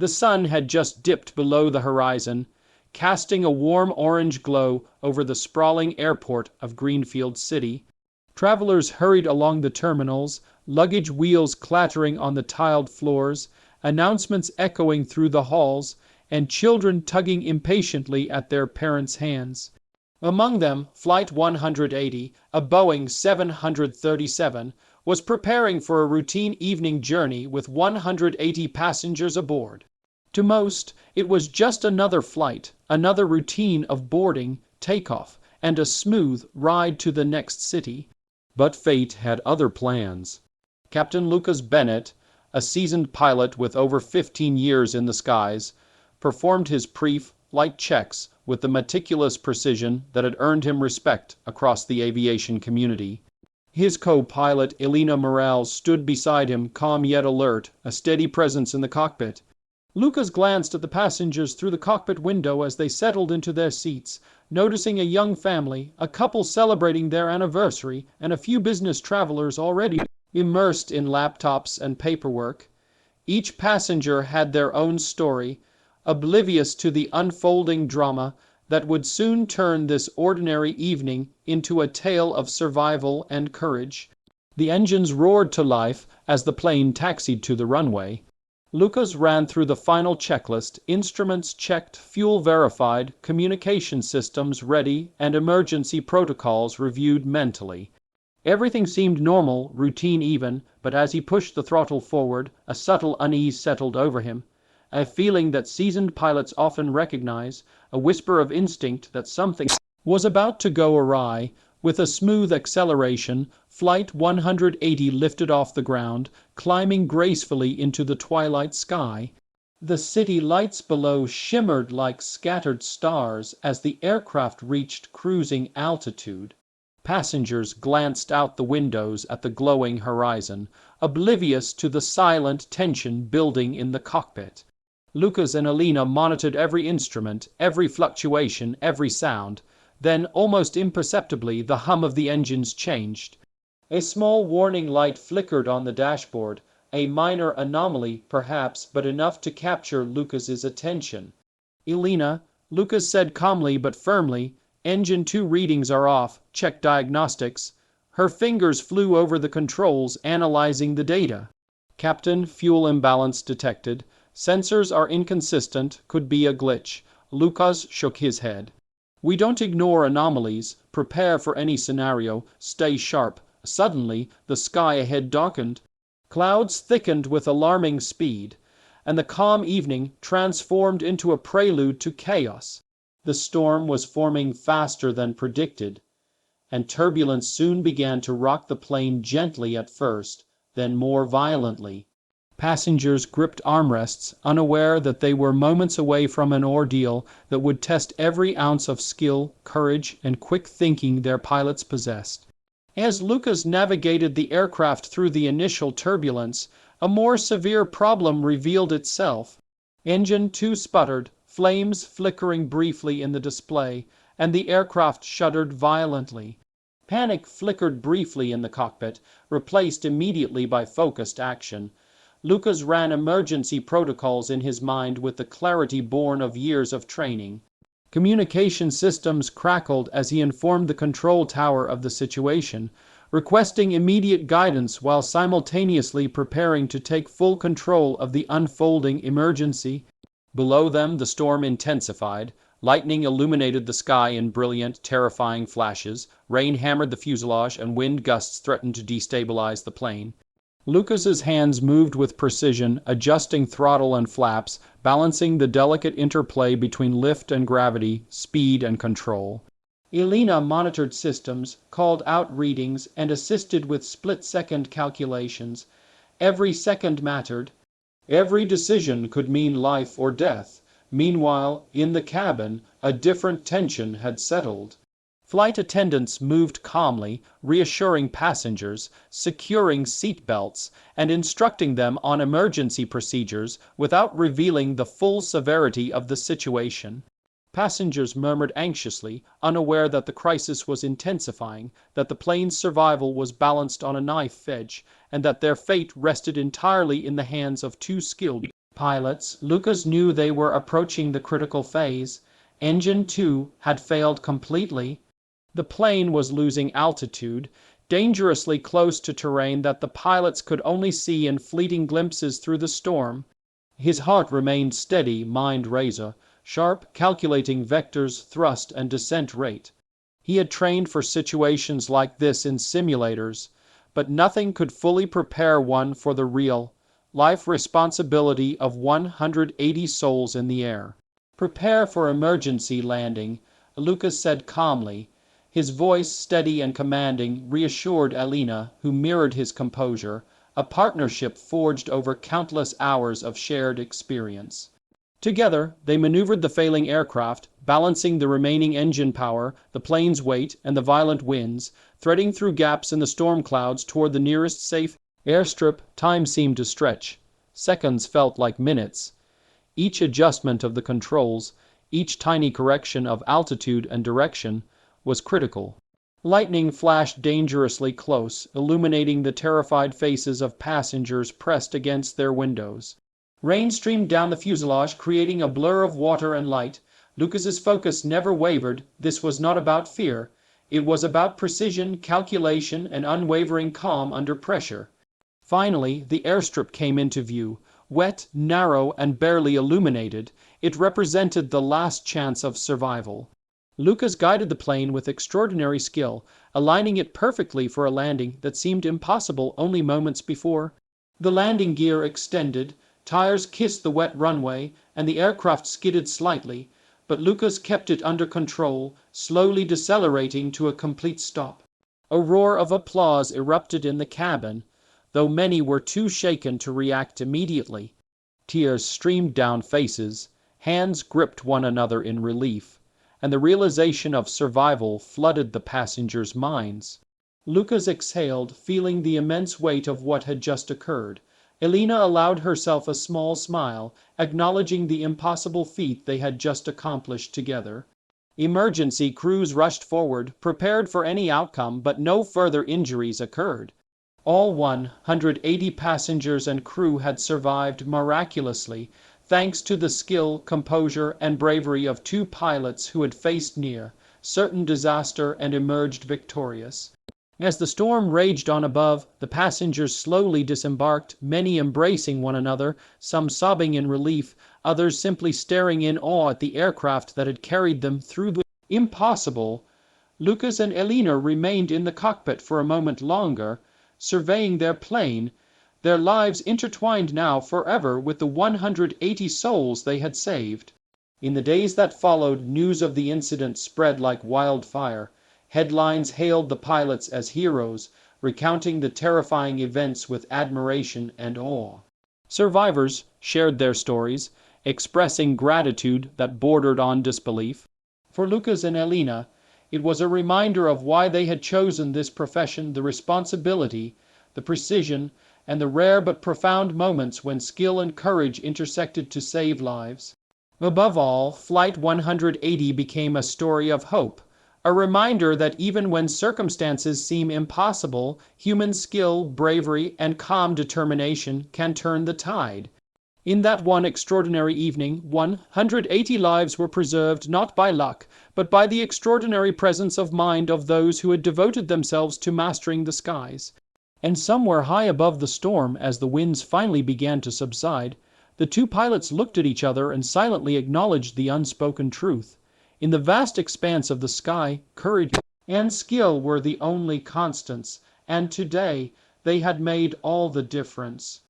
The sun had just dipped below the horizon, casting a warm orange glow over the sprawling airport of Greenfield City. Travelers hurried along the terminals, luggage wheels clattering on the tiled floors, announcements echoing through the halls, and children tugging impatiently at their parents' hands. Among them, Flight 180, a Boeing 737, was preparing for a routine evening journey with 180 passengers aboard. To most, it was just another flight, another routine of boarding, takeoff, and a smooth ride to the next city. But fate had other plans. Captain Lucas Bennett, a seasoned pilot with over 15 years in the skies, performed his pre-flight checks with the meticulous precision that had earned him respect across the aviation community. His co-pilot, Elena Morales, stood beside him, calm yet alert, a steady presence in the cockpit. Lucas glanced at the passengers through the cockpit window as they settled into their seats, noticing a young family, a couple celebrating their anniversary, and a few business travelers already immersed in laptops and paperwork. Each passenger had their own story, oblivious to the unfolding drama that would soon turn this ordinary evening into a tale of survival and courage. The engines roared to life as the plane taxied to the runway. Lucas ran through the final checklist, instruments checked, fuel verified, communication systems ready, and emergency protocols reviewed mentally. Everything seemed normal, routine even, but as he pushed the throttle forward, a subtle unease settled over him. A feeling that seasoned pilots often recognize, a whisper of instinct that something was about to go awry. With a smooth acceleration, Flight 180 lifted off the ground, climbing gracefully into the twilight sky. The city lights below shimmered like scattered stars as the aircraft reached cruising altitude. Passengers glanced out the windows at the glowing horizon, oblivious to the silent tension building in the cockpit. Lucas and Elena monitored every instrument, every fluctuation, every sound. Then, almost imperceptibly, the hum of the engines changed. A small warning light flickered on the dashboard, a minor anomaly, perhaps, but enough to capture Lucas's attention. "Elena," Lucas said calmly but firmly, "Engine 2 readings are off. Check diagnostics." Her fingers flew over the controls, analyzing the data. "Captain, fuel imbalance detected. Sensors are inconsistent, could be a glitch." Lucas shook his head. "We don't ignore anomalies. Prepare for any scenario. Stay sharp." Suddenly, the sky ahead darkened. Clouds thickened with alarming speed, and the calm evening transformed into a prelude to chaos. The storm was forming faster than predicted, and turbulence soon began to rock the plane gently at first, then more violently. Passengers gripped armrests, unaware that they were moments away from an ordeal that would test every ounce of skill, courage, and quick thinking their pilots possessed. As Lucas navigated the aircraft through the initial turbulence, a more severe problem revealed itself. Engine 2 sputtered, flames flickering briefly in the display, and the aircraft shuddered violently. Panic flickered briefly in the cockpit, replaced immediately by focused action. Lucas ran emergency protocols in his mind with the clarity born of years of training. Communication systems crackled as he informed the control tower of the situation, requesting immediate guidance while simultaneously preparing to take full control of the unfolding emergency. Below them, the storm intensified. Lightning illuminated the sky in brilliant, terrifying flashes. Rain hammered the fuselage, and wind gusts threatened to destabilize the plane. Lucas's hands moved with precision, adjusting throttle and flaps, balancing the delicate interplay between lift and gravity, speed and control. Elena monitored systems, called out readings, and assisted with split-second calculations. Every second mattered. Every decision could mean life or death. Meanwhile, in the cabin, a different tension had settled. Flight attendants moved calmly, reassuring passengers, securing seat belts, and instructing them on emergency procedures without revealing the full severity of the situation. Passengers murmured anxiously, unaware that the crisis was intensifying, that the plane's survival was balanced on a knife edge, and that their fate rested entirely in the hands of two skilled Pilots, Lucas knew they were approaching the critical phase. Engine 2 had failed completely. The plane was losing altitude, dangerously close to terrain that the pilots could only see in fleeting glimpses through the storm. His heart remained steady, mind razor sharp, calculating vectors, thrust, and descent rate. He had trained for situations like this in simulators, but nothing could fully prepare one for the real life responsibility of 180 souls in the air. "Prepare for emergency landing," Lucas said calmly. His voice, steady and commanding, reassured Alina, who mirrored his composure, a partnership forged over countless hours of shared experience. Together, they maneuvered the failing aircraft, balancing the remaining engine power, the plane's weight, and the violent winds, threading through gaps in the storm clouds toward the nearest safe airstrip. Time seemed to stretch. Seconds felt like minutes. Each adjustment of the controls, each tiny correction of altitude and direction, was critical. Lightning flashed dangerously close, illuminating the terrified faces of passengers pressed against their windows. Rain streamed down the fuselage, creating a blur of water and light. Lucas's focus never wavered. This was not about fear. It was about precision, calculation, and unwavering calm under pressure. Finally, the airstrip came into view. Wet, narrow, and barely illuminated, it represented the last chance of survival. Lucas guided the plane with extraordinary skill, aligning it perfectly for a landing that seemed impossible only moments before. The landing gear extended, tires kissed the wet runway, and the aircraft skidded slightly, but Lucas kept it under control, slowly decelerating to a complete stop. A roar of applause erupted in the cabin, though many were too shaken to react immediately. Tears streamed down faces, hands gripped one another in relief, and the realization of survival flooded the passengers' minds. Lucas exhaled, feeling the immense weight of what had just occurred. Alina allowed herself a small smile, acknowledging the impossible feat they had just accomplished together. Emergency crews rushed forward, prepared for any outcome, but no further injuries occurred. All 180 passengers and crew had survived miraculously, thanks to the skill, composure, and bravery of two pilots who had faced near, certain disaster and emerged victorious. As the storm raged on above, the passengers slowly disembarked, many embracing one another, some sobbing in relief, others simply staring in awe at the aircraft that had carried them through the impossible. Lucas and Alina remained in the cockpit for a moment longer, surveying their plane, their lives intertwined now forever with the 180 souls they had saved. In the days that followed, news of the incident spread like wildfire. Headlines hailed the pilots as heroes, recounting the terrifying events with admiration and awe. Survivors shared their stories, expressing gratitude that bordered on disbelief. For Lucas and Alina, it was a reminder of why they had chosen this profession, the responsibility, the precision, and the rare but profound moments when skill and courage intersected to save lives. Above all, Flight 180 became a story of hope, a reminder that even when circumstances seem impossible, human skill, bravery, and calm determination can turn the tide. In that one extraordinary evening, 180 lives were preserved not by luck, but by the extraordinary presence of mind of those who had devoted themselves to mastering the skies. And somewhere high above the storm, as the winds finally began to subside, the two pilots looked at each other and silently acknowledged the unspoken truth. In the vast expanse of the sky, courage and skill were the only constants, and today they had made all the difference.